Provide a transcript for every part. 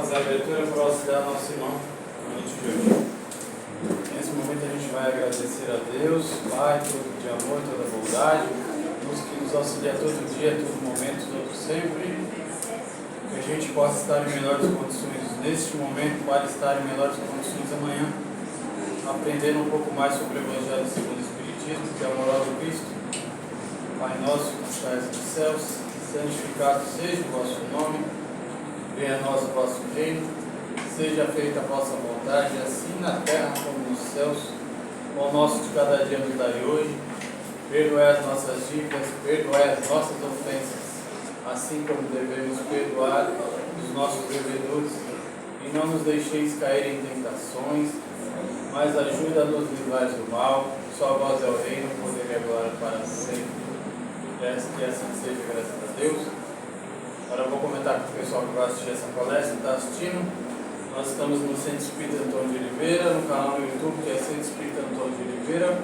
fazer a abertura para auxiliar nosso irmão na noite de hoje. Nesse momento a gente vai agradecer a Deus, Pai, todo de amor, toda bondade, que nos auxilia todo dia, todo momento, todo sempre. Que a gente possa estar em melhores condições neste momento para estar em melhores condições amanhã, aprendendo um pouco mais sobre o Evangelho segundo o Espiritismo, que é a moral do Cristo. Pai nosso que estás nos céus, santificado seja o vosso nome, venha a nós o vosso reino, seja feita a vossa vontade, assim na terra como nos céus. O pão nosso de cada dia nos dai hoje, perdoai as nossas dívidas, perdoai as nossas ofensas, assim como devemos perdoar os nossos devedores, e não nos deixeis cair em tentações, mas ajuda-nos a livrar do mal. Só vós é o reino, o poder e a glória para sempre. Que assim seja, graças a Deus. Agora eu vou comentar com o pessoal que vai assistir essa palestra, está assistindo. Nós estamos no Centro Espírita Antônio de Oliveira, no canal no YouTube que é Centro Espírita Antônio de Oliveira.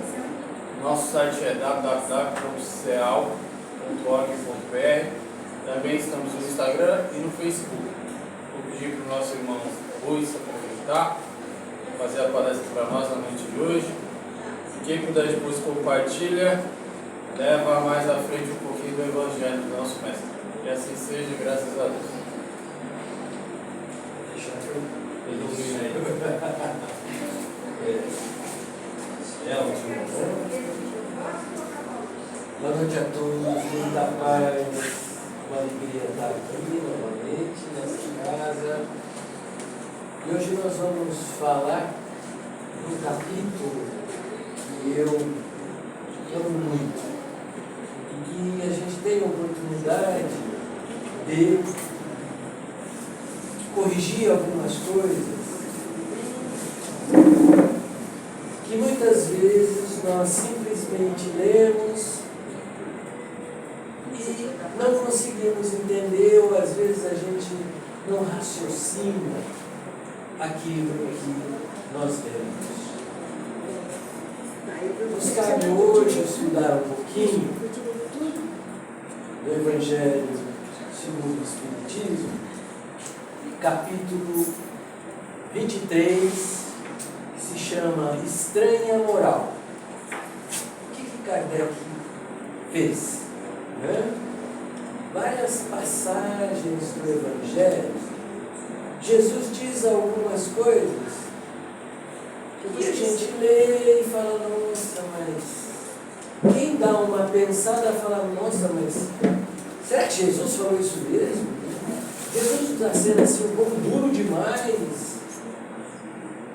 Nosso site é www.ceal.org.br. Também estamos no Instagram e no Facebook. Vou pedir para o nosso irmão Rui se apresentar, fazer a palestra para nós na noite de hoje. Quem puder depois compartilha, leva mais à frente um pouquinho do Evangelho do nosso Mestre. Que assim seja, graças a Deus. Boa noite a todos, muita paz, uma alegria estar aqui novamente nessa casa. E hoje nós vamos falar de um capítulo que eu amo muito e que a gente tem a oportunidade de corrigir algumas coisas que muitas vezes nós simplesmente lemos e não conseguimos entender, ou às vezes a gente não raciocina aquilo que nós lemos. Nos cabe hoje estudar um pouquinho do Evangelho segundo o Espiritismo, capítulo 23, que se chama Estranha Moral. O que Kardec fez? Várias passagens do Evangelho, Jesus diz algumas coisas que a gente lê e fala, nossa, mas quem dá uma pensada fala, nossa, mas será que Jesus falou isso mesmo? Jesus está sendo assim um pouco duro demais.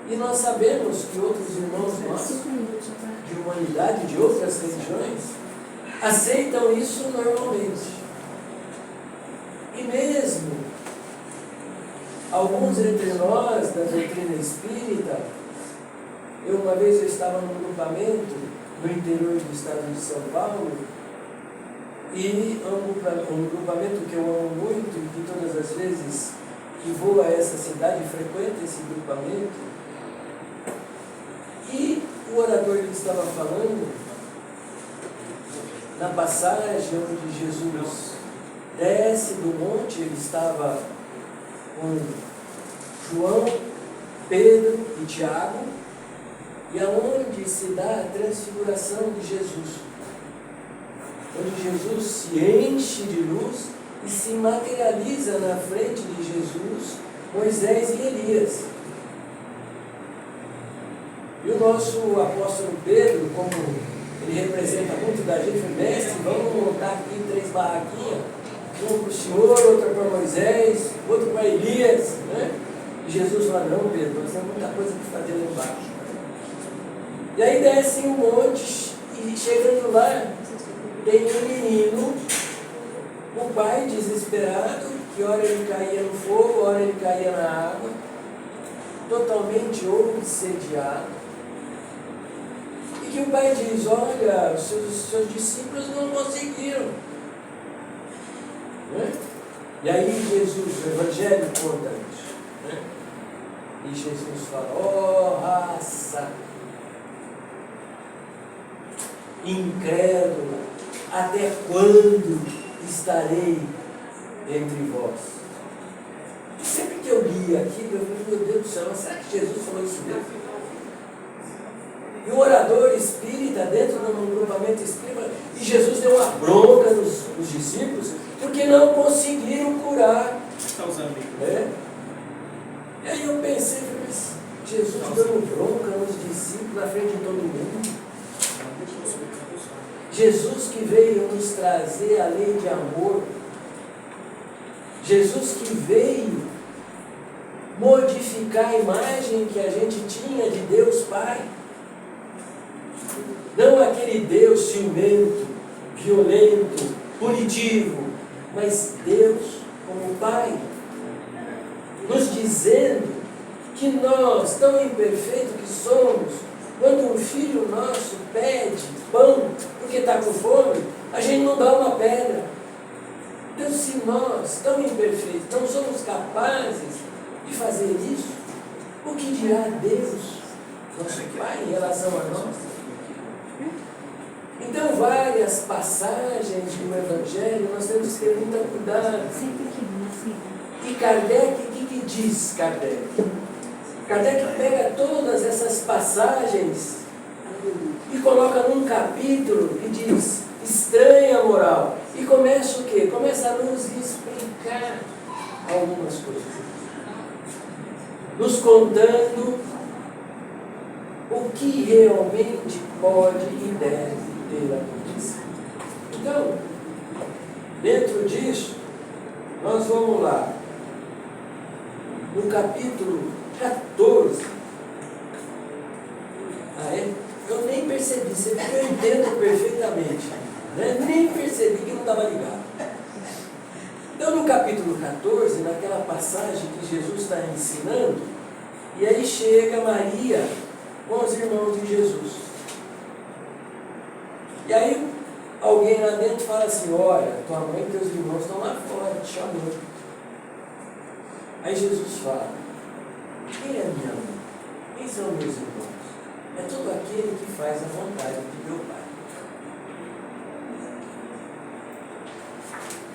E nós sabemos que outros irmãos nossos, de humanidade, de outras religiões, aceitam isso normalmente. E mesmo alguns entre nós da doutrina espírita, uma vez eu estava num grupamento no interior do estado de São Paulo, e um grupamento que eu amo muito e que todas as vezes que vou a essa cidade frequento esse grupamento, e o orador que estava falando na passagem onde Jesus desce do monte, ele estava com João, Pedro e Tiago, e aonde se dá a transfiguração de Jesus, onde Jesus se enche de luz e se materializa na frente de Jesus, Moisés e Elias. E o nosso apóstolo Pedro, como ele representa muito da gente, foi mestre, vamos montar aqui 3 barraquinhas, uma para o Senhor, outra para Moisés, outra para Elias, né? E Jesus fala, não Pedro, nós temos muita coisa para fazer lá embaixo. E aí desce um monte e chegando lá, tem um menino, o pai desesperado, que ora ele caía no fogo, ora ele caía na água, totalmente obsediado. E que o pai diz, olha, os seus discípulos não conseguiram. Né? E aí Jesus, o Evangelho conta isso. Né? E Jesus fala, ó raça incrédula, até quando estarei entre vós? Sempre que eu li li aqui, eu falei, meu Deus do céu, mas será que Jesus falou isso mesmo? E um orador espírita dentro de um agrupamento espírita, e Jesus deu uma bronca nos discípulos, porque não conseguiram curar. Né? E aí eu pensei, mas Jesus dando bronca nos discípulos na frente de todo mundo. Jesus que veio nos trazer a lei de amor. Jesus que veio modificar a imagem que a gente tinha de Deus Pai. Não aquele Deus ciumento, violento, punitivo, mas Deus como Pai, nos dizendo que nós, tão imperfeitos que somos, quando um filho nosso pede pão porque está com fome, a gente não dá uma pedra. Então, se nós, tão imperfeitos, não somos capazes de fazer isso, o que dirá Deus, nosso Pai, em relação a nós? Então, várias passagens do Evangelho, nós temos que ter muito cuidado. E Kardec, o que diz Kardec? Kardec pega todas essas passagens e coloca num capítulo que diz estranha moral. E começa o quê? Começa a nos explicar algumas coisas. Nos contando o que realmente pode e deve ter acontecido. Então, dentro disso, nós vamos lá. No capítulo 14. Eu nem percebi, você vê que eu entendo perfeitamente. Né? Nem percebi que não estava ligado. Então, no capítulo 14, naquela passagem que Jesus está ensinando, e aí chega Maria com os irmãos de Jesus. E aí, alguém lá dentro fala assim, olha, tua mãe e teus irmãos estão lá fora, te chamando. Aí Jesus fala, quem é minha mãe? Quem são meus irmãos? É todo aquele que faz a vontade de meu Pai.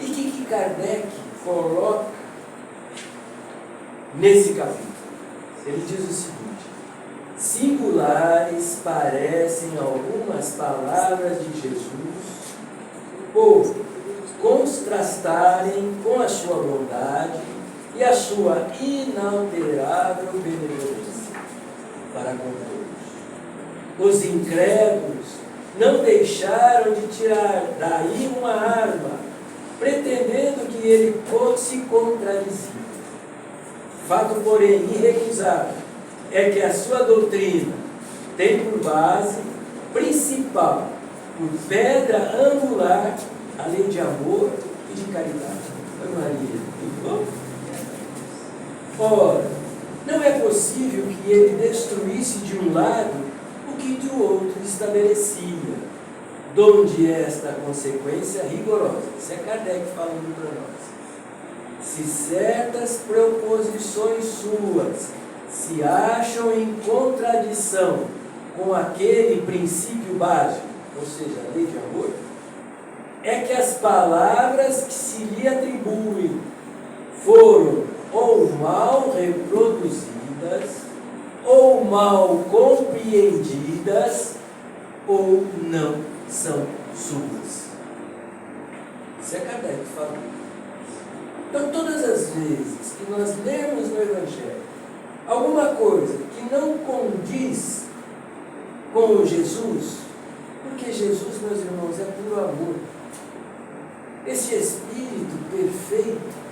E o que Kardec coloca nesse capítulo? Ele diz o seguinte: singulares parecem algumas palavras de Jesus por contrastarem com a sua bondade e a sua inalterável benevolência para com todos. Os incrédulos não deixaram de tirar daí uma arma, pretendendo que ele fosse contradizir. Fato, porém, irrecusável é que a sua doutrina tem por base principal, por pedra angular, a lei de amor e de caridade. Oi, Maria, tudo bom? Ora, não é possível que ele destruísse de um lado o que do outro estabelecia, donde esta consequência rigorosa. Isso é Kardec falando para nós. Se certas proposições suas se acham em contradição com aquele princípio básico, ou seja, a lei de amor, é que as palavras que se lhe atribuem foram ou mal reproduzidas, ou mal compreendidas, ou não são suas. Isso é Kardec falando. Então, todas as vezes que nós lemos no Evangelho alguma coisa que não condiz com Jesus, porque Jesus, meus irmãos, é puro amor. Esse Espírito perfeito,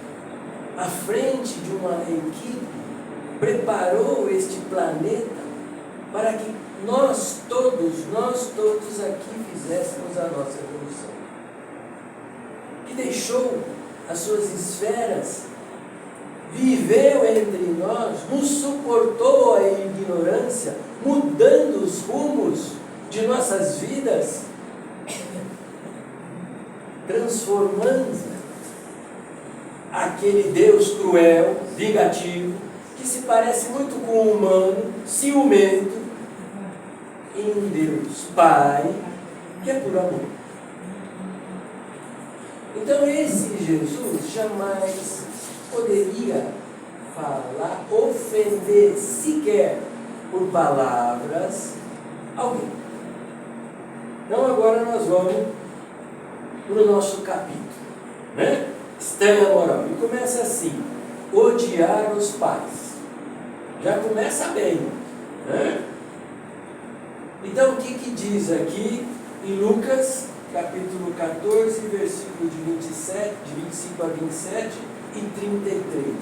à frente de uma equipe, preparou este planeta para que nós todos aqui fizéssemos a nossa evolução. E deixou as suas esferas, viveu entre nós, nos suportou a ignorância, mudando os rumos de nossas vidas, transformando aquele Deus cruel, vingativo, que se parece muito com o humano, ciumento, em um Deus Pai, que é por amor. Então esse Jesus jamais poderia falar, ofender sequer por palavras alguém. Então agora nós vamos para o nosso capítulo, né? Estranha moral. E começa assim: odiar os pais. Já começa bem, né? Então o que diz aqui em Lucas, capítulo 14, versículo de 25 a 27 e 33?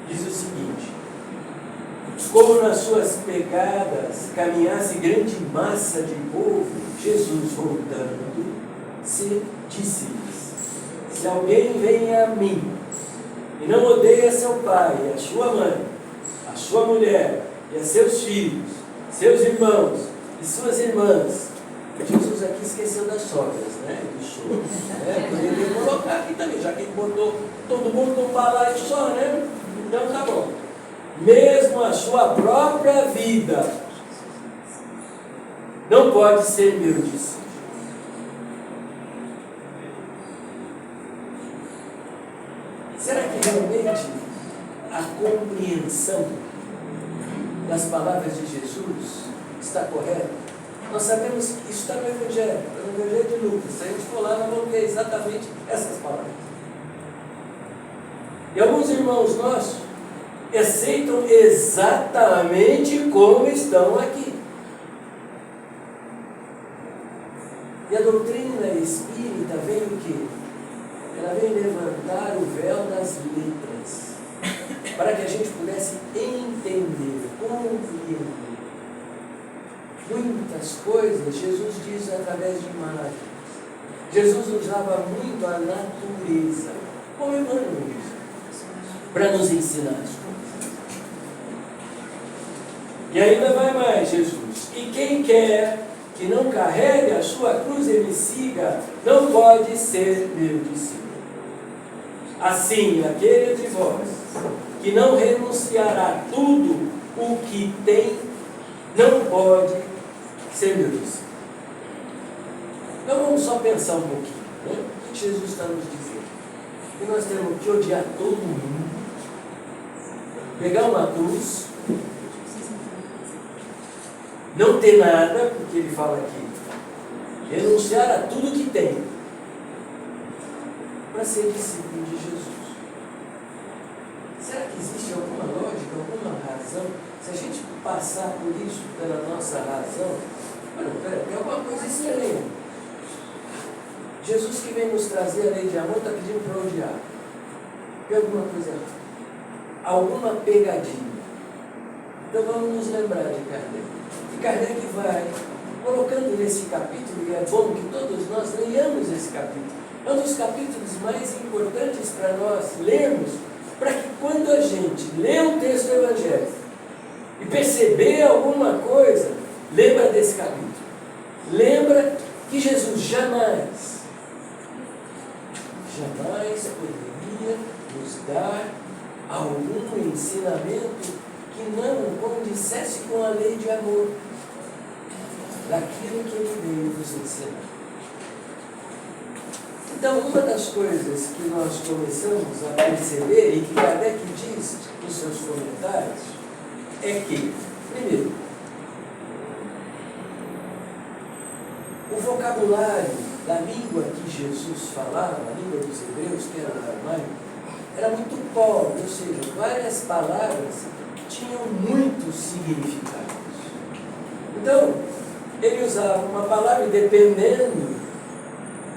Diz o seguinte: como nas suas pegadas caminhasse grande massa de povo, Jesus, voltando, disse-lhes: se alguém vem a mim e não odeia seu pai, a sua mãe, a sua mulher, e a seus filhos, seus irmãos e suas irmãs. Jesus aqui esqueceu das sogras, né? Dos sogros, né? Poderia colocar aqui também, já que ele botou todo mundo num balaio só, né? Então tá bom. Mesmo a sua própria vida não pode ser meu discípulo. Será que realmente a compreensão das palavras de Jesus está correta? Nós sabemos que isso está no Evangelho de Lucas. Se a gente for lá, nós vamos ver exatamente essas palavras. E alguns irmãos nossos aceitam exatamente como estão aqui. E a doutrina espírita vem o quê? Ela vem levantar o véu das letras, para que a gente pudesse entender, compreender. Muitas coisas Jesus diz através de imagens. Jesus usava muito a natureza, como Emmanuel diz, para nos ensinar as coisas. E ainda vai mais Jesus: e quem quer que não carregue a sua cruz e me siga, não pode ser meu discípulo. Assim, aquele de vós que não renunciará tudo o que tem, não pode ser meu discípulo. Então vamos só pensar um pouquinho, né? O que Jesus está nos dizendo? Que nós temos que odiar todo mundo, pegar uma cruz, não ter nada, porque ele fala aqui, renunciar a tudo que tem, para ser discípulo de Jesus. Será que existe alguma lógica, alguma razão? Se a gente passar por isso pela nossa razão, tem alguma coisa estranha. Jesus que vem nos trazer a lei de amor está pedindo para odiar. Tem alguma coisa errada? Alguma pegadinha. Então vamos nos lembrar de Kardec. E Kardec vai colocando nesse capítulo, e é bom que todos nós leiamos esse capítulo. É um dos capítulos mais importantes para nós lermos, para que quando a gente lê o texto evangélico e perceber alguma coisa, lembra desse capítulo. Lembra que Jesus jamais poderia nos dar algum ensinamento que não condissesse com a lei de amor, daquilo que ele veio nos ensinar. Então, uma das coisas que nós começamos a perceber, e que Kardec diz nos seus comentários, é que, primeiro, o vocabulário da língua que Jesus falava, a língua dos hebreus, que era o aramaico, era muito pobre, ou seja, várias palavras tinham muitos significados. Então, ele usava uma palavra e, dependendo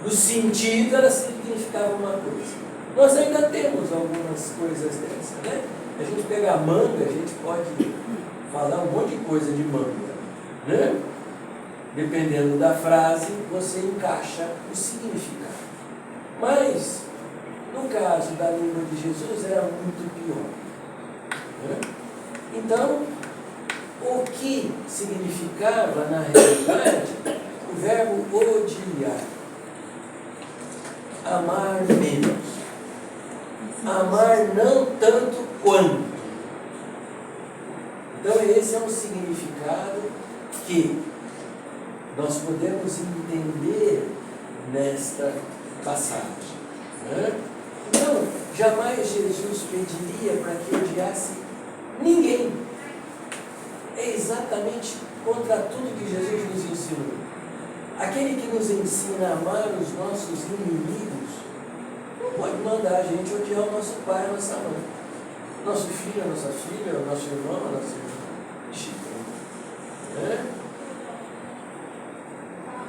do sentido, ela significava uma coisa. Nós ainda temos algumas coisas dessas, né? A gente pega a manga, a gente pode falar um monte de coisa de manga, né? Dependendo da frase, você encaixa o significado. Mas, no caso da língua de Jesus, era muito pior, né? Então, o que significava, na realidade, o verbo odiar? Amar menos. Amar não tanto quanto. Então esse é um significado que nós podemos entender nesta passagem, né? Então, jamais Jesus pediria para que odiasse ninguém. É exatamente contra tudo que Jesus nos ensinou. Aquele que nos ensina a amar os nossos inimigos não pode mandar a gente odiar o nosso pai, a nossa mãe, nosso filho, a nossa filha, o nosso irmão, a nossa irmã. É?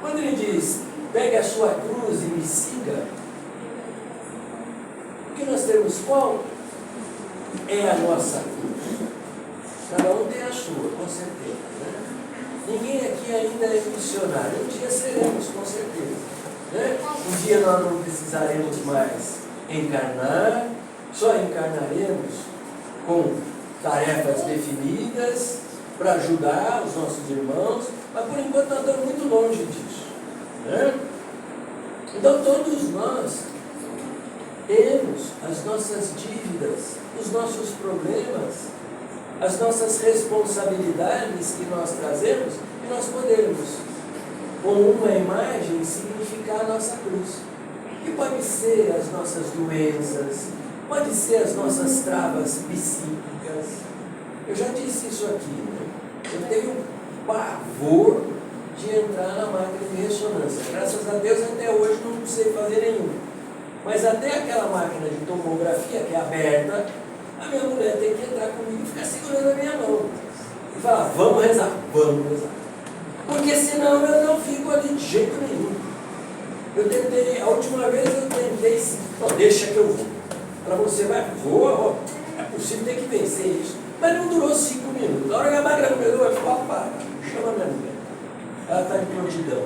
Quando ele diz, pegue a sua cruz e me siga, o que nós temos qual é a nossa cruz? Cada um tem a sua, com certeza. Né? Ninguém aqui ainda é missionário. Um dia seremos, com certeza. Né? Um dia nós não precisaremos mais encarnar, só encarnaremos com tarefas definidas para ajudar os nossos irmãos, mas por enquanto nós estamos muito longe disso. Né? Então todos nós temos as nossas dívidas, os nossos problemas, as nossas responsabilidades que nós trazemos, e nós podemos, com uma imagem, significar a nossa cruz. Que pode ser as nossas doenças, pode ser as nossas travas psíquicas. Eu já disse isso aqui, né? Eu tenho pavor de entrar na máquina de ressonância. Graças a Deus até hoje não sei fazer nenhum. Mas até aquela máquina de tomografia que é aberta, a minha mulher tem que entrar comigo e ficar segurando a minha mão. E falar, vamos rezar, vamos rezar. Porque senão eu não fico ali de jeito nenhum. Eu tentei, a última vez eu tentei, não, deixa que eu vou. Para você vai, voa, é possível ter que vencer isso. Mas não durou 5 minutos. Na hora que a máquina começou, eu falei, opa, chama a minha mulher. Ela está em prontidão.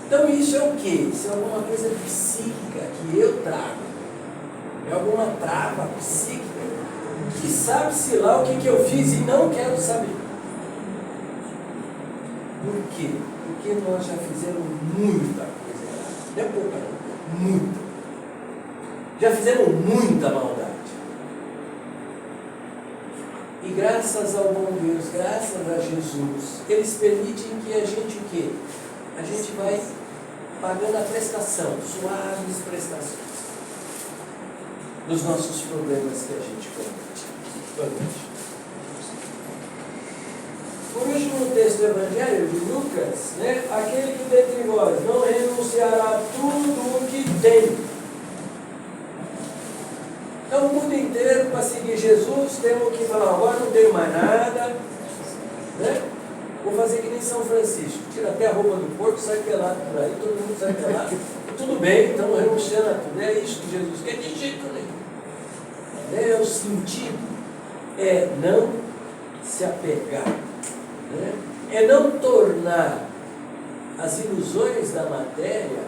Então isso é o quê? Isso é alguma coisa psíquica que eu trago. É alguma trava psíquica que sabe-se lá o que eu fiz e não quero saber. Por quê? Porque nós já fizemos muita coisa errada. Não é pouca, não. Muita. Já fizemos muita maldade. E graças ao bom Deus, graças a Jesus, eles permitem que a gente o quê? A gente vai pagando a prestação, suaves prestações dos nossos problemas que a gente comete. Por último, no texto do Evangelho de Lucas, né, aquele que dentre vós não renunciará a tudo o que tem. Então, o mundo inteiro, para seguir Jesus, temos que falar, agora não tenho mais nada, né? Vou fazer que nem São Francisco, tira até a roupa do porco, sai pelado por aí, todo mundo sai pelado. Tudo bem, então renunciando a tudo. É isso que Jesus quer, de jeito nenhum. É o sentido, é não se apegar, né? É não tornar as ilusões da matéria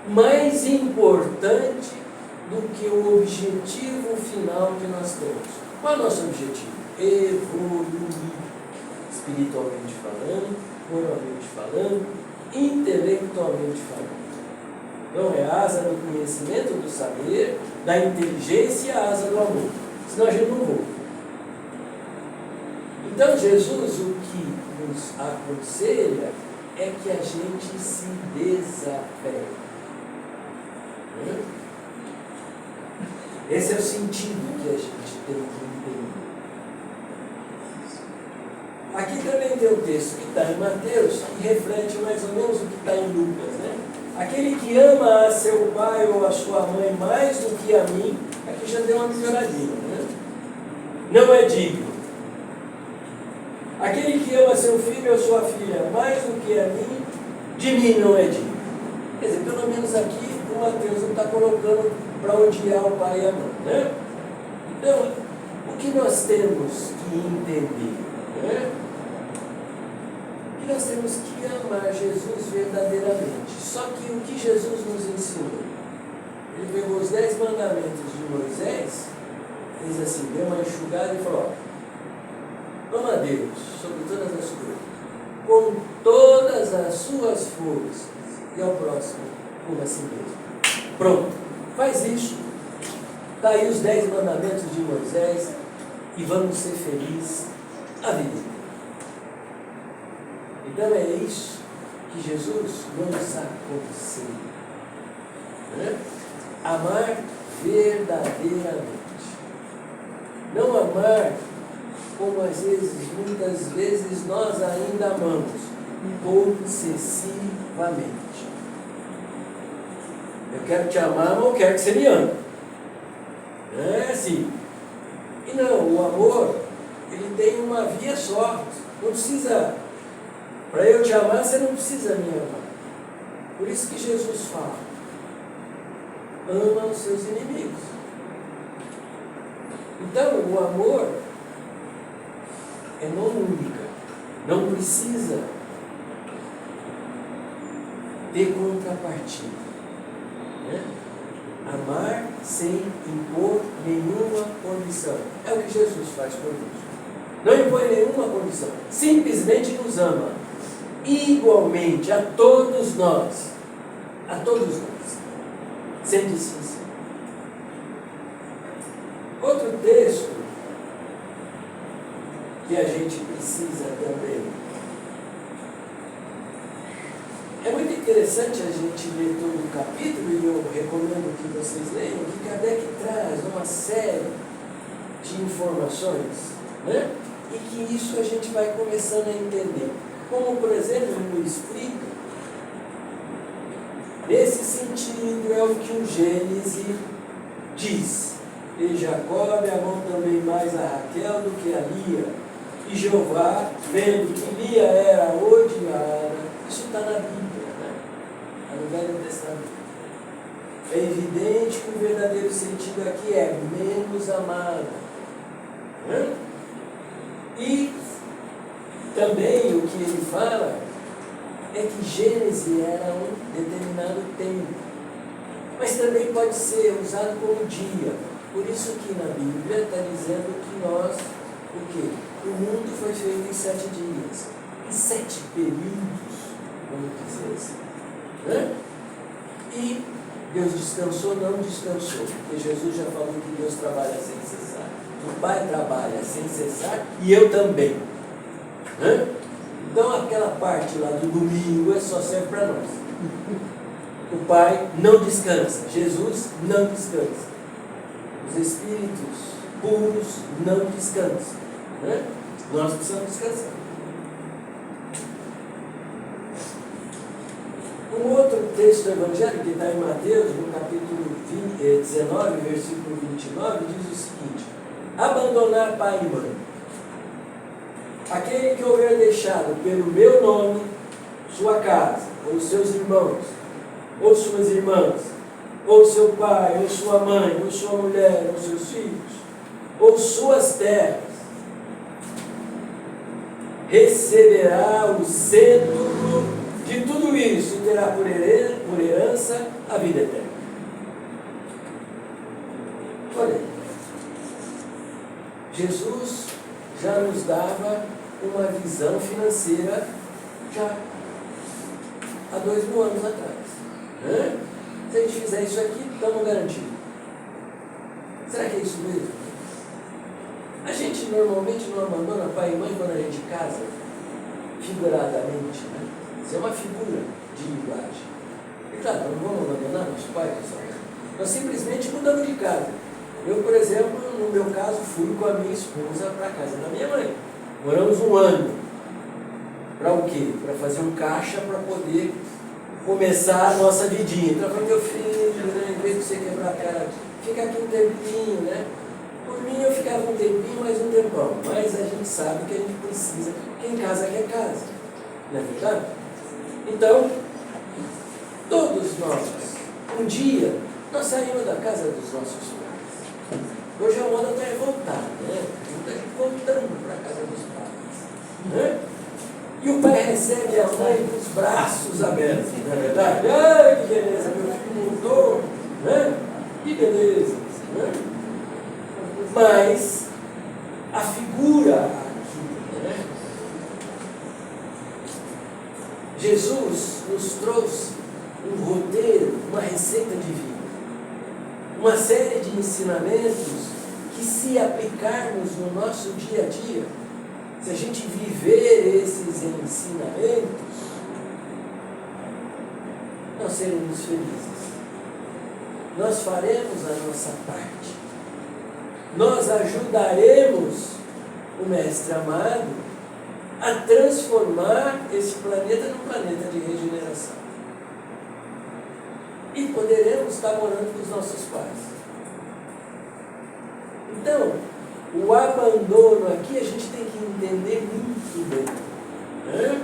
mais importante do que o objetivo final que nós temos. Qual é o nosso objetivo? Evoluir, espiritualmente falando, moralmente falando, intelectualmente falando. Então é a asa do conhecimento, do saber, da inteligência e a asa do amor. Senão a gente não voa. Então Jesus o que nos aconselha é que a gente se desapegue. Esse é o sentido que a gente tem que entender. Aqui também tem um texto que está em Mateus que reflete mais ou menos o que está em Lucas, né? Aquele que ama a seu pai ou a sua mãe mais do que a mim, aqui já deu uma melhoradinha, né? Não é digno. Aquele que ama seu filho ou sua filha mais do que a mim, de mim não é digno. Quer dizer, pelo menos aqui o Mateus não está colocando para odiar o pai e a mãe, né? Então, o que nós temos que entender, né? Que nós temos que amar Jesus verdadeiramente. Só que o que Jesus nos ensinou? Ele pegou os 10 mandamentos de Moisés, fez assim, deu uma enxugada e falou, ama a Deus sobre todas as coisas, com todas as suas forças, e ao próximo como a si mesmo. Pronto, faz isso. Está aí os 10 mandamentos de Moisés e vamos ser felizes a vida. Então é isso que Jesus nos aconselha. Né? amar verdadeiramente. Não amar como às vezes, muitas vezes, nós ainda amamos, obsessivamente. Eu quero te amar, mas eu quero que você me ame. É assim. E não, o amor, ele tem uma via só. Não precisa, para eu te amar, você não precisa me amar. Por isso que Jesus fala, ama os seus inimigos. Então, o amor é mão única, não precisa ter contrapartida. Né? Amar sem impor nenhuma condição. É o que Jesus faz por nós. Não impõe nenhuma condição. Simplesmente nos ama. Igualmente a todos nós. A todos nós. Sem distinção. Outro texto que a gente precisa também. É muito interessante a gente ler todo o capítulo, e eu recomendo que vocês leiam, que Kardec traz uma série de informações, né? E que isso a gente vai começando a entender. Como, por exemplo, ele explica, nesse sentido é o que o Gênesis diz. E Jacó amou também mais a Raquel do que a Lia. E Jeová, vendo que Lia era odiada, isso está na Bíblia, né? Está no Velho Testamento. É evidente que o verdadeiro sentido aqui é menos amada. Né? E também o que ele fala é que Gênesis era um determinado tempo, mas também pode ser usado como dia. Por isso que na Bíblia está dizendo que nós, o quê? O mundo foi feito em 7 dias, em 7 períodos, vamos dizer assim. Né? E Deus descansou, não descansou, porque Jesus já falou que Deus trabalha sem cessar. O Pai trabalha sem cessar e eu também. Né? Então aquela parte lá do domingo só serve para nós. O Pai não descansa, Jesus não descansa. Os espíritos puros não descansam. Né? Nós precisamos descansar. Um outro texto do Evangelho, que está em Mateus, no capítulo 19, versículo 29, diz o seguinte: abandonar pai e mãe. Aquele que houver deixado pelo meu nome sua casa, ou seus irmãos, ou suas irmãs, ou seu pai, ou sua mãe, ou sua mulher, ou seus filhos, ou suas terras, receberá o cetro de tudo isso e terá por herança a vida eterna. Olha, Jesus já nos dava uma visão financeira já há 2000 anos atrás. Né? Se a gente fizer isso aqui, estamos garantidos. Será que é isso mesmo? A gente normalmente não abandona pai e mãe quando a gente casa, figuradamente, né? Isso é uma figura de linguagem. E claro, nós não vamos abandonar nosso pai, pessoal. Nós simplesmente mudamos de casa. Eu, por exemplo, no meu caso, fui com a minha esposa para a casa da minha mãe. Moramos 1 ano. Para o quê? Para fazer um caixa para poder começar a nossa vidinha. Então, eu falei, meu filho, né, em vez de você quebrar a cara, fica aqui um tempinho, né? Por mim, eu ficava um tempinho, mais um tempão. Mas a gente sabe que a gente precisa. Quem casa quer casa. Não é verdade? Então, todos nós, um dia, nós saímos da casa dos nossos pais. Hoje a moda está revoltada, né? A gente está voltando para a casa dos pais. Né? E o pai recebe a mãe com os braços abertos, não é verdade? Ai, que beleza, meu filho mudou, né? Que beleza, né? Mas a figura aqui, né? Jesus nos trouxe um roteiro, uma receita de vida, uma série de ensinamentos que, se aplicarmos no nosso dia a dia, se a gente viver esses ensinamentos, nós seremos felizes. nós faremos a nossa parte. Nós ajudaremos o Mestre amado a transformar esse planeta num planeta de regeneração. E poderemos estar morando com os nossos pais. Então, o abandono aqui a gente tem que entender muito bem. Né?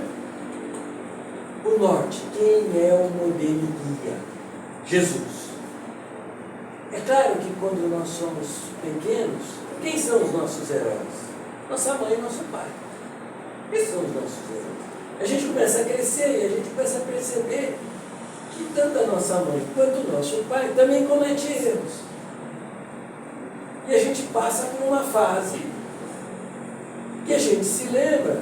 O norte, quem é o modelo guia? Jesus. É claro que quando nós somos pequenos, quem são os nossos heróis? Nossa mãe e nosso pai. Esses são os nossos heróis. A gente começa a crescer e a gente começa a perceber que tanto a nossa mãe quanto o nosso pai também comete erros. E a gente passa por uma fase que a gente se lembra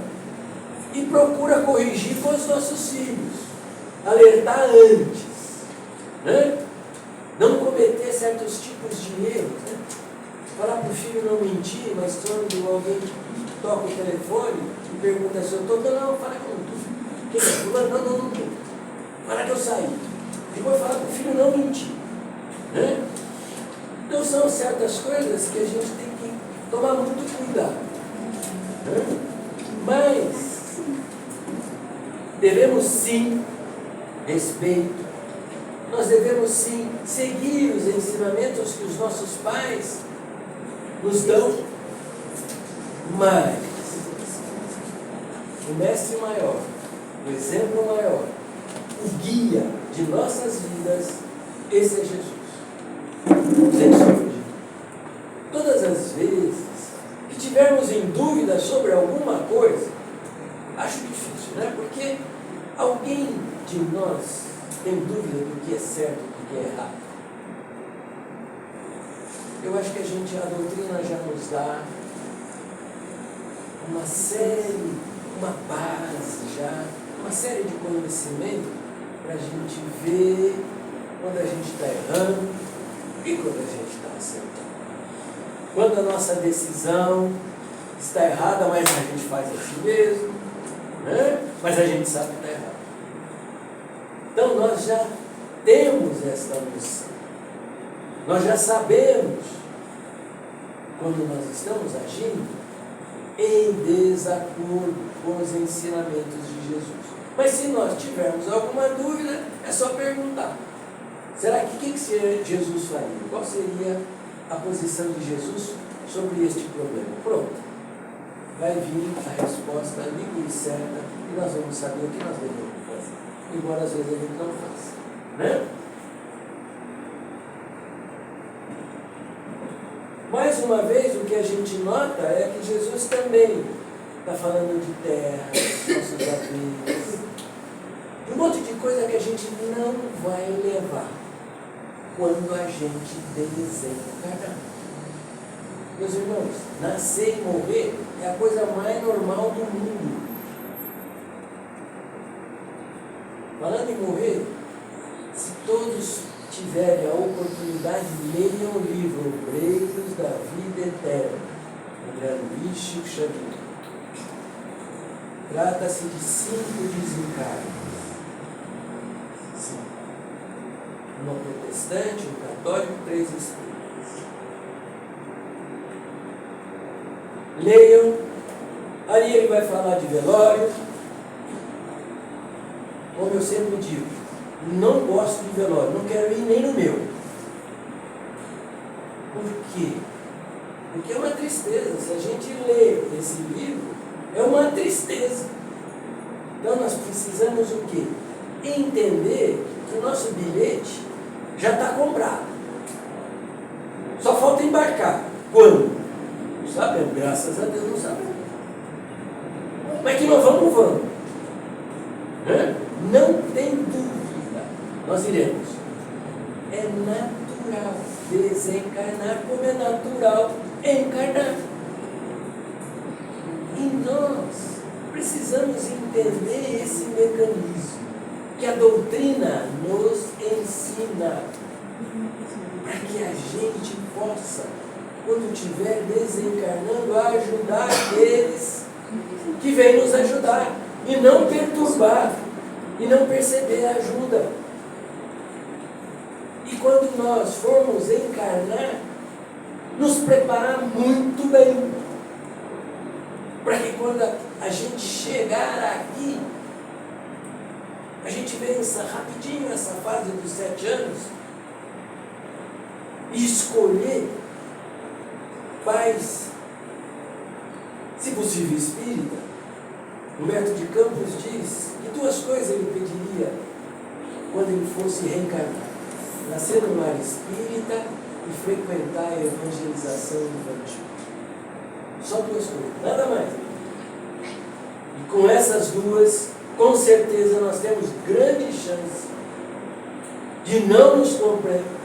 e procura corrigir com os nossos filhos, alertar antes, né? Não cometer certos tipos de erros, né? Falar para o filho não mentir, mas quando alguém toca o telefone e pergunta se eu estou, não, fala que eu não estou. Quem é? Fulano? Não estou. Fala que eu saí. Depois fala para o filho não mentir, né? Então são certas coisas que a gente tem que tomar muito cuidado, né? Mas devemos sim respeito, nós devemos sim seguir os ensinamentos que os nossos pais nos dão, mas o mestre maior, o exemplo maior, o guia de nossas vidas, esse é Jesus. Todas as vezes que tivermos em dúvida sobre alguma coisa, acho difícil, né? Porque alguém de nós tem dúvida do que é certo e do que é errado. Eu acho que a doutrina já nos dá uma série, uma base já, uma série de conhecimento para a gente ver quando a gente está errando e quando a gente está acertando. Quando a nossa decisão está errada, mas a gente faz assim mesmo, né? Mas a gente sabe que está errado. Então nós já temos esta noção. Nós já sabemos quando nós estamos agindo em desacordo com os ensinamentos de Jesus. Mas se nós tivermos alguma dúvida, é só perguntar. Será que o que Jesus faria? Qual seria a posição de Jesus sobre este problema? Pronto. Vai vir a resposta líquida e certa e nós vamos saber o que nós devemos fazer. Embora às vezes a gente não faça. Né? Mais uma vez, o que a gente nota é que Jesus também está falando de terra, nossos haveres, de um monte de coisa que a gente não vai levar quando a gente desencarnar. Meus irmãos, nascer e morrer é a coisa mais normal do mundo. Falando em morrer, se todos tiverem a oportunidade, leiam o livro Obreiros da Vida Eterna, André Luiz Chico Xavier. Trata-se de 5 desencarnes. Um protestante, um católico, 3 espíritas. Leiam, ali ele vai falar de velório. Como eu sempre digo, não gosto de velório, não quero ir nem no meu. Por quê? Porque é uma tristeza. Se a gente lê esse livro, é uma tristeza. Então nós precisamos o quê? Entender que o nosso bilhete já está comprado. Só falta embarcar. Quando? Não sabemos, graças a Deus não sabemos. Mas que nós vamos. Não tem dúvida. Nós iremos. É natural desencarnar como é natural encarnar. E nós precisamos entender esse mecanismo que a doutrina nos ensina, para que a gente possa, quando estiver desencarnando, ajudar aqueles que vêm nos ajudar, e não perturbar, e não perceber a ajuda. E quando nós formos encarnar, nos preparar muito bem, para que quando a gente chegar aqui, a gente vença rapidinho essa fase dos 7 anos e escolher pais, se possível espírita. Humberto de Campos diz que 2 coisas ele pediria quando ele fosse reencarnar: nascer no lar espírita e frequentar a evangelização infantil. Só 2 coisas, nada mais. E com essas 2, com certeza nós temos grande chance de não nos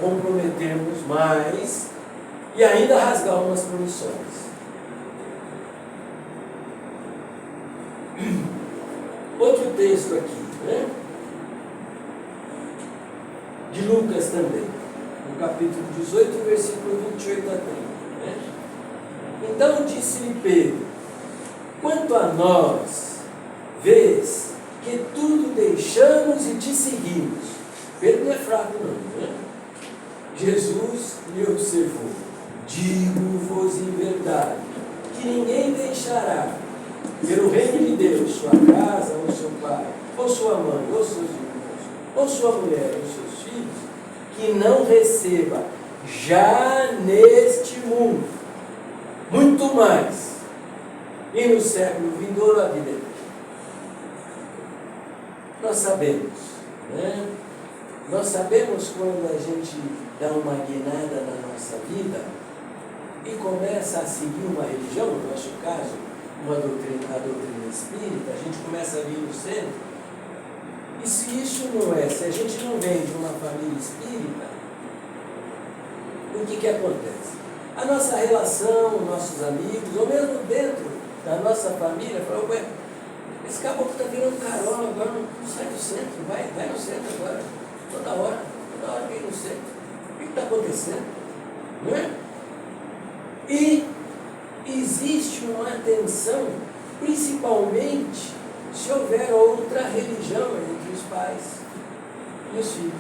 comprometermos mais e ainda rasgar umas promissões. Outro texto aqui, né? De Lucas também, no capítulo 18, versículo 28 a 30. Né? Então disse-lhe Pedro: quanto a nós, vês que tudo deixamos e te seguimos. Pedro não é fraco não, né? Jesus lhe observou: digo-vos em verdade, que ninguém deixará pelo reino de Deus sua casa, ou seu pai, ou sua mãe, ou seus irmãos, ou sua mulher, ou seus filhos, que não receba já neste mundo muito mais, e no século vindouro a vida eterna. Nós sabemos, né? Nós sabemos quando a gente dá uma guinada na nossa vida e começa a seguir uma religião, no nosso caso, a doutrina espírita, a gente começa a vir no centro. E se isso não é, se a gente não vem de uma família espírita, o que acontece? A nossa relação, nossos amigos, ou mesmo dentro da nossa família, fala: ué, esse caboclo está virando carola agora, não sai do centro, vai no centro agora, toda hora vem no centro. O que está acontecendo? Não é? E existe uma tensão, principalmente se houver outra religião entre os pais e os filhos.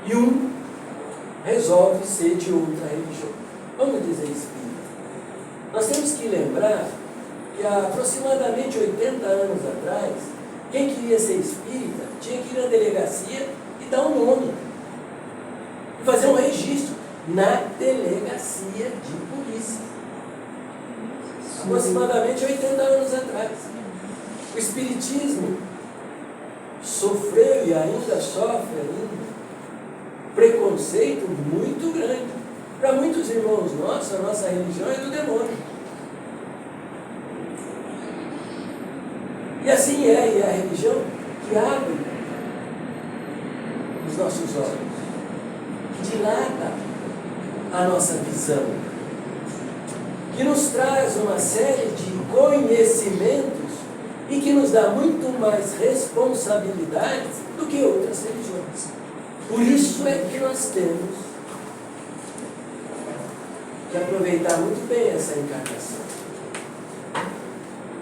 E um resolve ser de outra religião. Vamos dizer espírita. Nós temos que lembrar que há aproximadamente 80 anos atrás, quem queria ser espírita tinha que ir na delegacia e dar um nome, e fazer um registro na delegacia de polícia. Aproximadamente 80 anos atrás. O espiritismo sofreu e ainda sofre preconceito muito grande. Para muitos irmãos nossos, a nossa religião é do demônio. E assim é, e é a religião que abre os nossos olhos, que dilata a nossa visão, que nos traz uma série de conhecimentos e que nos dá muito mais responsabilidades do que outras religiões. Por isso é que nós temos que aproveitar muito bem essa encarnação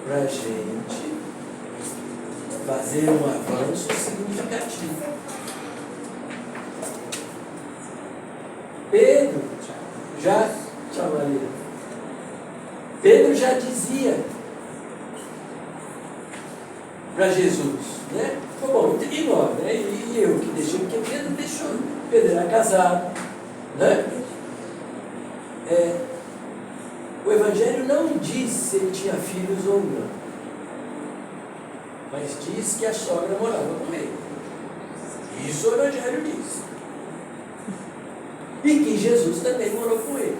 para a gente fazer um avanço significativo. Pedro já dizia para Jesus, né? Bom, e nós, né? E eu que deixei, porque Pedro deixou. Pedro era casado, né? O Evangelho não diz se ele tinha filhos ou não, mas diz que a sogra morava com ele. Isso o Evangelho diz. E que Jesus também morou com ele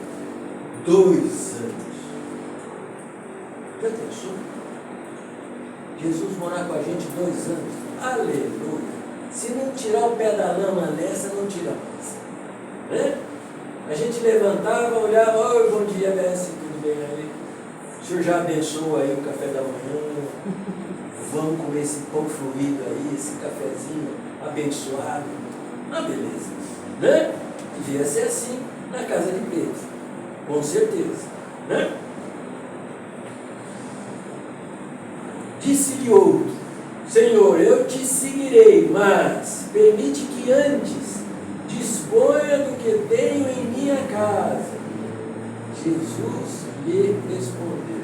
2 anos. Já pensou? Jesus morar com a gente 2 anos? Aleluia! Se não tirar o pé da lama nessa, não tira mais. Né? A gente levantava, olhava: oi, bom dia, mestre, tudo bem aí? O senhor já abençoou aí o café da manhã? Vamos comer esse pão fluido aí, esse cafezinho abençoado. Ah, beleza. Né? Devia ser assim na casa de Pedro, com certeza. Né? Disse-lhe outro: Senhor, eu te seguirei, mas permite que antes disponha do que tenho em minha casa. Jesus lhe respondeu: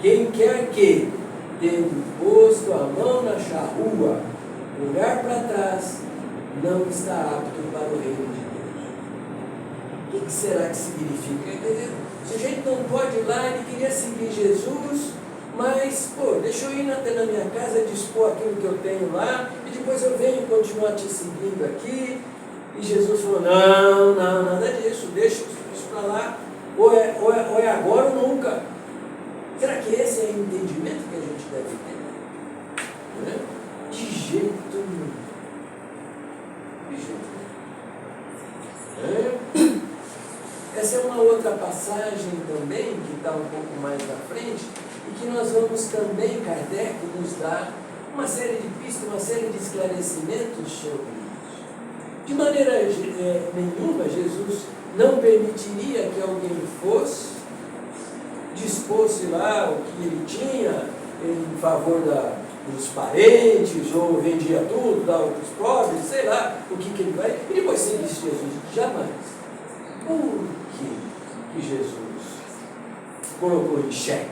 quem quer que, tendo posto a mão na charrua, olhar para trás, não está apto para o reino de Deus. O que será que significa? Quer dizer, o sujeito não pode ir lá, ele queria seguir Jesus, mas, deixa eu ir até na minha casa, dispor aquilo que eu tenho lá, e depois eu venho continuar te seguindo aqui. E Jesus falou: não, nada disso, deixa isso para lá, ou é agora ou nunca. Será que esse é o entendimento que a gente deve ter? Não é? De jeito nenhum. De jeito nenhum. Essa é uma outra passagem também, que está um pouco mais na frente, e que nós vamos também, Kardec nos dá uma série de pistas, uma série de esclarecimentos sobre isso. De maneira nenhuma, Jesus não permitiria que alguém dispôsse lá o que ele tinha em favor dos parentes, ou vendia tudo, dava para os pobres, sei lá o que ele vai. E depois seguisse Jesus. Jamais. Por que Jesus colocou em xeque?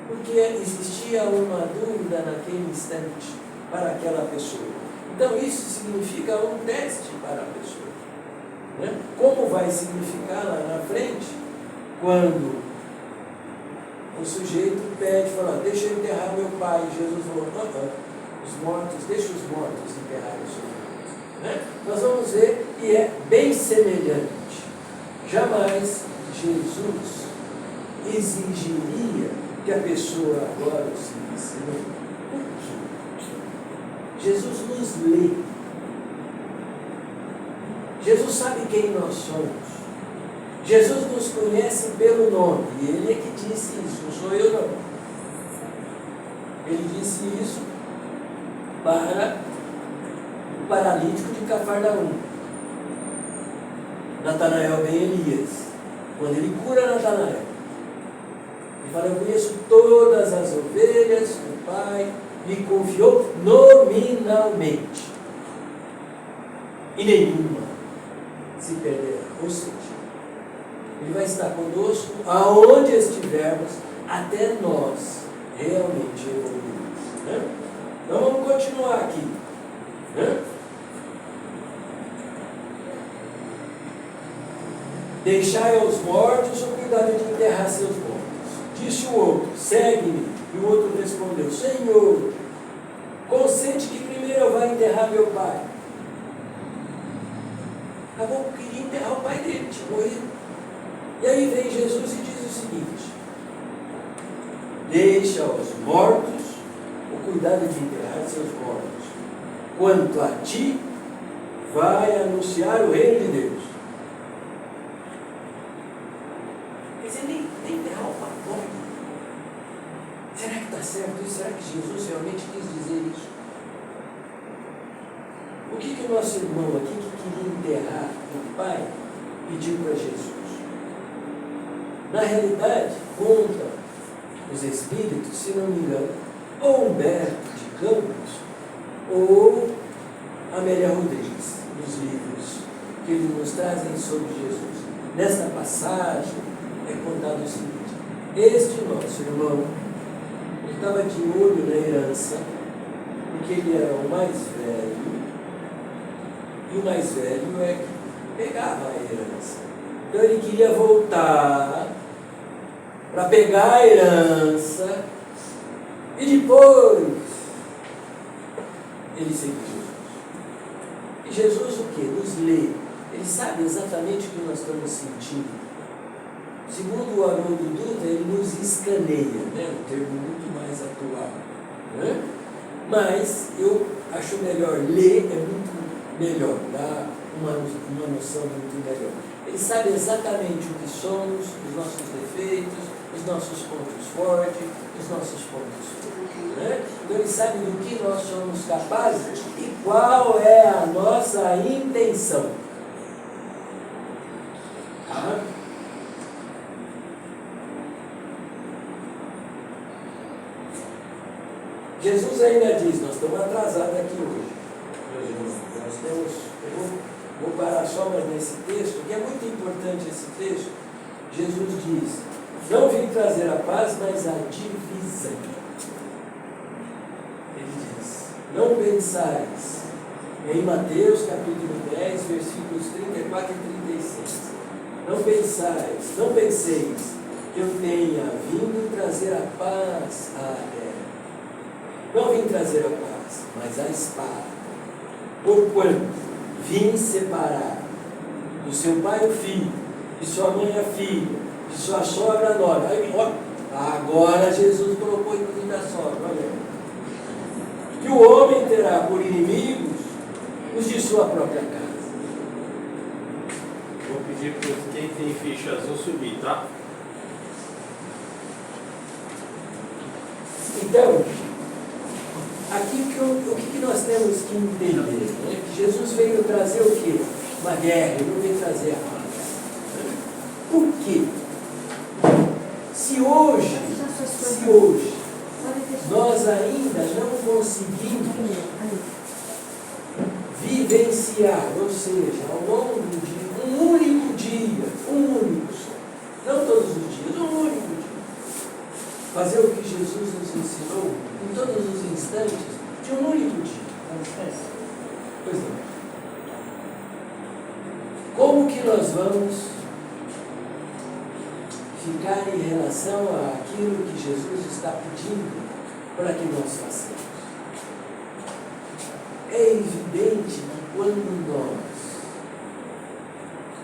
Porque existia uma dúvida naquele instante para aquela pessoa. Então isso significa um teste para a pessoa. Né? Como vai significar lá na frente, quando o sujeito pede, fala: deixa eu enterrar meu pai. E Jesus falou: os mortos, deixa os mortos enterrarem os seus mortos. Né? Nós vamos ver que é bem semelhante. Jamais Jesus exigiria que a pessoa agora o seguisse. Por quê? Jesus nos lê. Jesus sabe quem nós somos. Jesus nos conhece pelo nome. E Ele é que disse isso, não sou eu não. Ele disse isso para o paralítico de Cafarnaum. Natanael ben Elias. Quando ele cura Natanael, ele fala: eu conheço todas as ovelhas que o Pai me confiou nominalmente, e nenhuma se perderá. Ou seja, Ele vai estar conosco aonde estivermos, até nós realmente evoluirmos. Né? Então vamos continuar aqui. Né? Deixai aos mortos o cuidado de enterrar seus mortos. Disse o outro: segue-me. E o outro respondeu: Senhor, consente que primeiro eu vá enterrar meu pai. Acabou que queria enterrar o pai dele, tinha morrido. E aí vem Jesus e diz o seguinte: deixa aos mortos o cuidado de enterrar seus mortos. Quanto a ti, vai anunciar o reino de Deus. Quer dizer, nem enterrar o pai pode. Será que está certo isso? Será que Jesus realmente quis dizer isso? O que o nosso irmão aqui que queria enterrar o pai pediu para Jesus? Na realidade, conta os espíritos, se não me engano, ou Humberto de Campos ou Amélia Rodrigues, nos livros que eles nos trazem sobre Jesus. Nesta passagem é contado o seguinte: este nosso irmão estava de olho na herança, porque ele era o mais velho, e o mais velho é que pegava a herança. Então ele queria voltar para pegar a herança e depois ele seguiu Jesus. E Jesus o que? Nos lê. Ele sabe exatamente o que nós estamos sentindo. Segundo o Haroldo Dutra, ele nos escaneia, né? Um termo muito mais atual. Né? Mas eu acho melhor ler, é muito melhor, dá uma noção muito melhor. Ele sabe exatamente o que somos, os nossos defeitos, os nossos pontos fortes, os nossos pontos fracos. Né? Então ele sabe do que nós somos capazes e qual é a nossa intenção. Tá? Jesus ainda diz: nós estamos atrasados aqui hoje. Nós temos, vou parar só mais nesse texto, que é muito importante esse texto. Jesus diz: não vim trazer a paz, mas a divisão. Ele diz: não pensais, em Mateus capítulo 10, versículos 34 e 36. Não penseis que eu tenha vindo trazer a paz à terra. Não vim trazer a paz, mas a espada. Porquanto vim separar do seu pai o filho, de sua mãe a filha, de sua sogra a nora. Aí, ó, agora Jesus colocou inclusive a sogra, olha. Que o homem terá por inimigos os de sua própria casa. Vou pedir para quem tem ficha azul subir, tá? Então, aqui o que nós temos que entender? Né? Que Jesus veio trazer o quê? Uma guerra, ele não veio trazer a paz. Por quê? Se hoje nós ainda não conseguimos vivenciar, ou seja, ao longo do dia, um único só, não todos os dias, um único dia, fazer o que Jesus nos ensinou em todos os instantes de um único dia. Pois não. Como que nós vamos ficar em relação àquilo que Jesus está pedindo para que nós façamos? É evidente que quando nós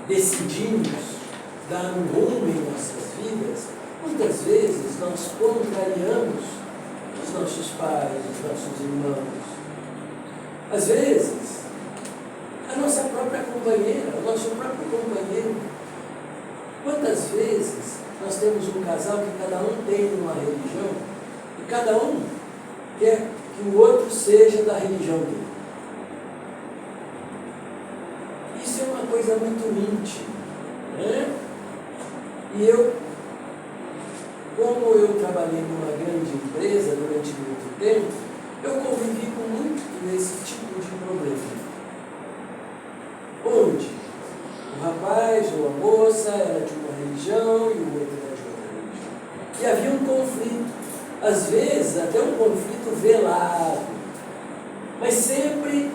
decidimos dar um rumo em nossas vidas, muitas vezes nós contrariamos os nossos pais, os nossos irmãos. Às vezes, a nossa própria companheira, o nosso próprio companheiro. Quantas vezes nós temos um casal que cada um tem uma religião e cada um quer que o outro seja da religião dele? Isso é uma coisa muito íntima, né? E como eu trabalhei numa grande empresa durante muito tempo, eu convivi com muito desse tipo de problema. Onde o rapaz ou a moça era de uma religião e o outro era de outra religião. E havia um conflito, às vezes até um conflito velado, mas sempre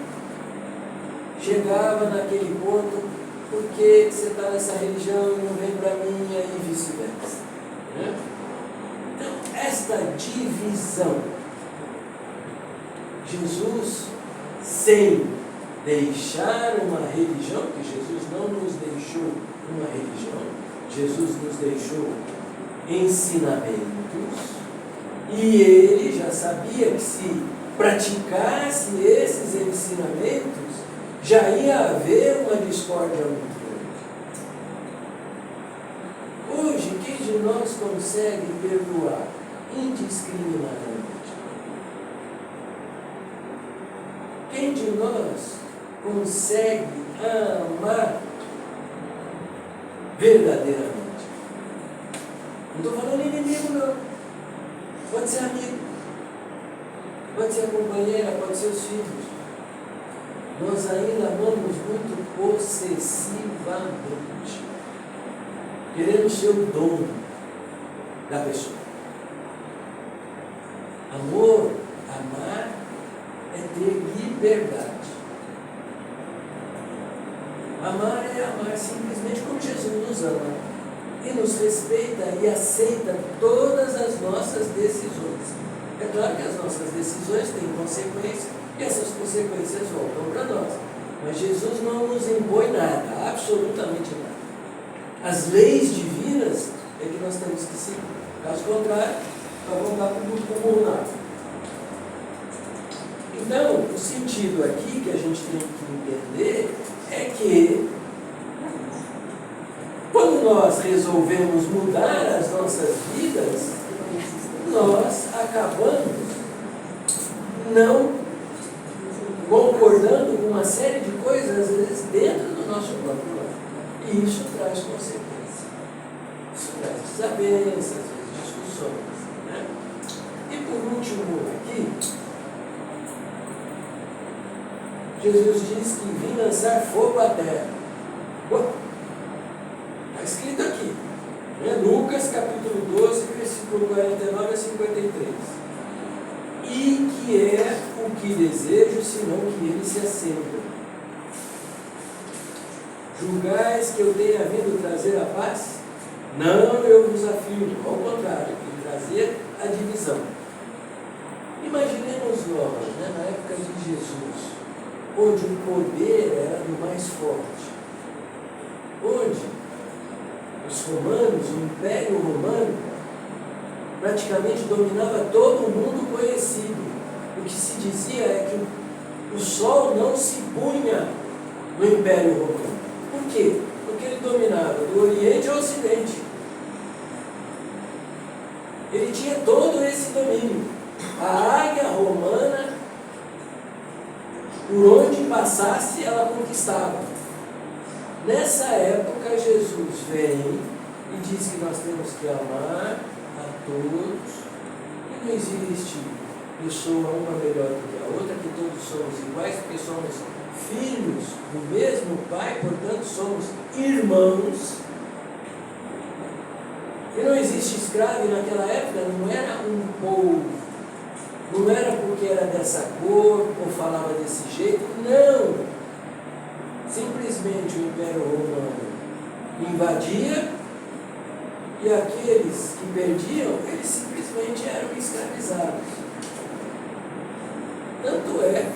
chegava naquele ponto: por que você está nessa religião e não vem para a minha, e vice-versa. Né? Então, esta divisão, Jesus, sem deixar uma religião, que Jesus não nos deixou uma religião, Jesus nos deixou ensinamentos, e ele já sabia que se praticasse esses ensinamentos, já ia haver uma discórdia muito grande. Hoje, quem de nós consegue perdoar indiscriminadamente? Quem de nós consegue amar verdadeiramente? Não estou falando inimigo, não. Pode ser amigo, pode ser a companheira, pode ser os filhos. Nós ainda amamos muito possessivamente. Queremos ser o dono da pessoa. Amor, amar, é ter liberdade. Amar é amar simplesmente como Jesus nos ama e nos respeita e aceita todas as nossas decisões. É claro que as nossas decisões têm consequências e essas consequências voltam para nós, mas Jesus não nos impõe nada, absolutamente nada. As leis divinas é que nós temos que seguir, caso contrário, nós vamos dar tudo como nada. Então, o sentido aqui que a gente tem que entender é que quando nós resolvemos mudar as nossas vidas, nós acabamos não concordando com uma série de coisas, às vezes, dentro do nosso próprio lar. E isso traz consequências. Isso traz desavenças, às vezes discussões. Né? E por último aqui, Jesus diz que vim lançar fogo à terra. Está escrito aqui, né? Lucas capítulo 12, versículo 49 a 53. E que é o que desejo, senão que ele se acenda. Julgais que eu tenha vindo trazer a paz? Não, eu vos afirmo, ao contrário, vim trazer a divisão. Imaginemos nós, né, na época de Jesus, onde o poder era do mais forte, onde os romanos, o Império Romano, praticamente dominava todo o mundo conhecido. O que se dizia é que o sol não se punha no Império Romano. Por quê? Porque ele dominava do Oriente ao Ocidente. Ele tinha todo esse domínio. A águia romana, por onde passasse, ela conquistava. Nessa época, Jesus vem e diz que nós temos que amar a todos, e não existe pessoa uma melhor do que a outra, que todos somos iguais, porque somos filhos do mesmo Pai, portanto somos irmãos. E não existe escravo, e naquela época não era um povo, não era porque era dessa cor ou falava desse jeito, não. Simplesmente o Império Romano invadia e aqueles que perdiam, eles simplesmente eram escravizados. Tanto é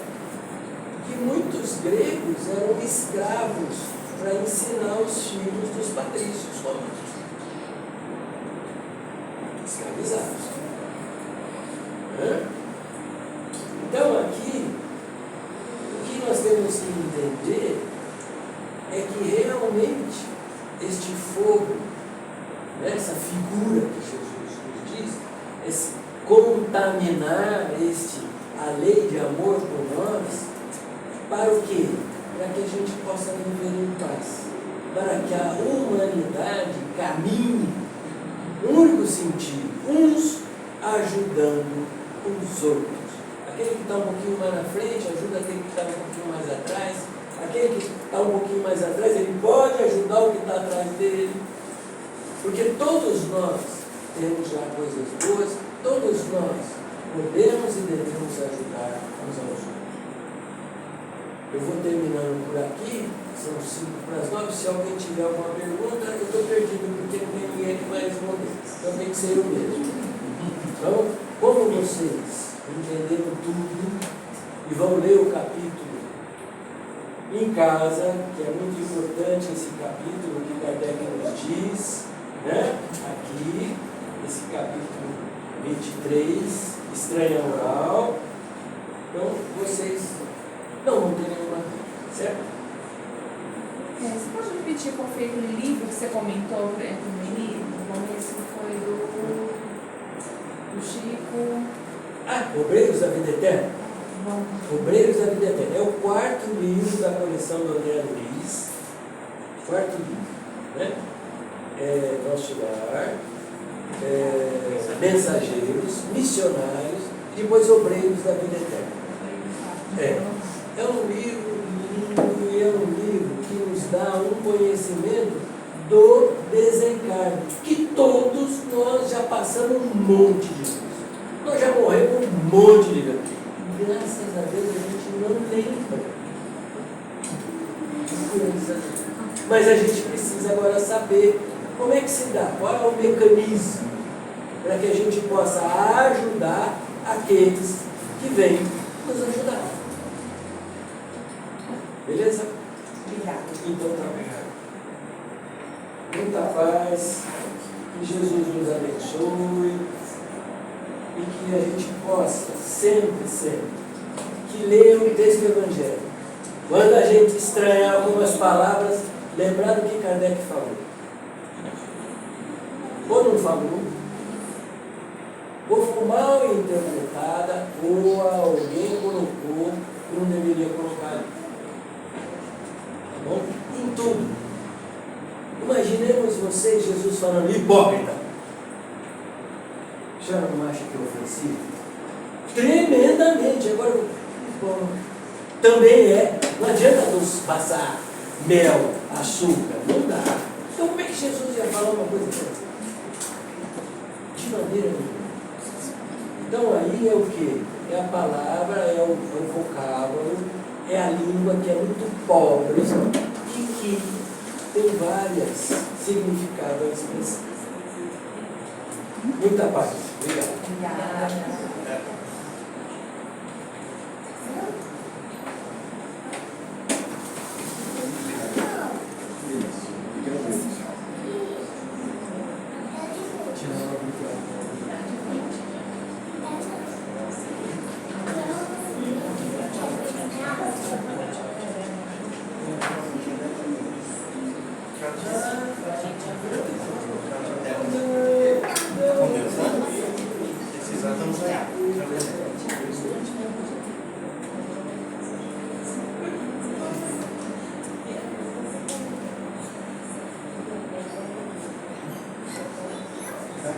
que muitos gregos eram escravos para ensinar os filhos dos patrícios romanos. Escravizados. Então aqui, o que nós temos que entender é que realmente este fogo, né, essa figura que Jesus nos diz, esse contaminar a lei de amor por nós, para o quê? Para que a gente possa viver em paz, para que a humanidade caminhe no único sentido, uns ajudando os outros. Aquele que está um pouquinho mais na frente ajuda aquele que está um pouquinho mais atrás, aquele que está um pouquinho mais atrás, ele pode ajudar o que está atrás dele, porque todos nós temos já coisas boas, todos nós podemos e devemos ajudar uns aos outros. Eu vou terminando por aqui, são 8:55. Se alguém tiver alguma pergunta, eu estou perdido, porque não tem ninguém que vai responder. Então tem que ser eu mesmo. Então, como vocês entenderam tudo e vão ler o capítulo em casa, que é muito importante esse capítulo que Kardec nos diz, né? Aqui, esse capítulo 23, estranha oral. Então, vocês não vão ter nenhuma, certo? Você pode repetir qual foi o livro que você comentou no começo? Foi do Chico. Obreiros da Vida Eterna. Bom. Obreiros da Vida Eterna. É o 4º livro da coleção do André Luiz. 4º livro, né? Nosso Lar, Mensageiros, Missionários, e depois Obreiros da Vida Eterna. É um livro lindo e é um livro que nos dá um conhecimento do desencarne, que todos nós já passamos um monte de vezes. Nós já morremos um monte de vezes. Graças a Deus a gente não lembra. Mas a gente precisa agora saber como é que se dá, qual é o mecanismo para que a gente possa ajudar aqueles que vêm nos ajudar. Beleza? Obrigada. Então tá. Muita paz, que Jesus nos abençoe e que a gente possa sempre, que ler o texto do Evangelho. Quando a gente estranhar algumas palavras, lembrar do que Kardec falou. Ou não falou, ou foi mal interpretada, ou alguém colocou que não deveria colocar ali. Tá bom? Em tudo. Imaginemos vocês, Jesus falando, hipócrita. Já não acha que é ofensivo? Tremendamente. Agora, também é. Não adianta nos passar mel, açúcar, não dá. Então como é que Jesus ia falar uma coisa dessa? De maneira nenhuma. Então aí é o quê? É a palavra, é o vocábulo, é a língua que é muito pobre e que tem vários significados à expressão. Muita paz. Obrigado. Obrigada. Com Deus, né? Esses anos estamos aí. Tá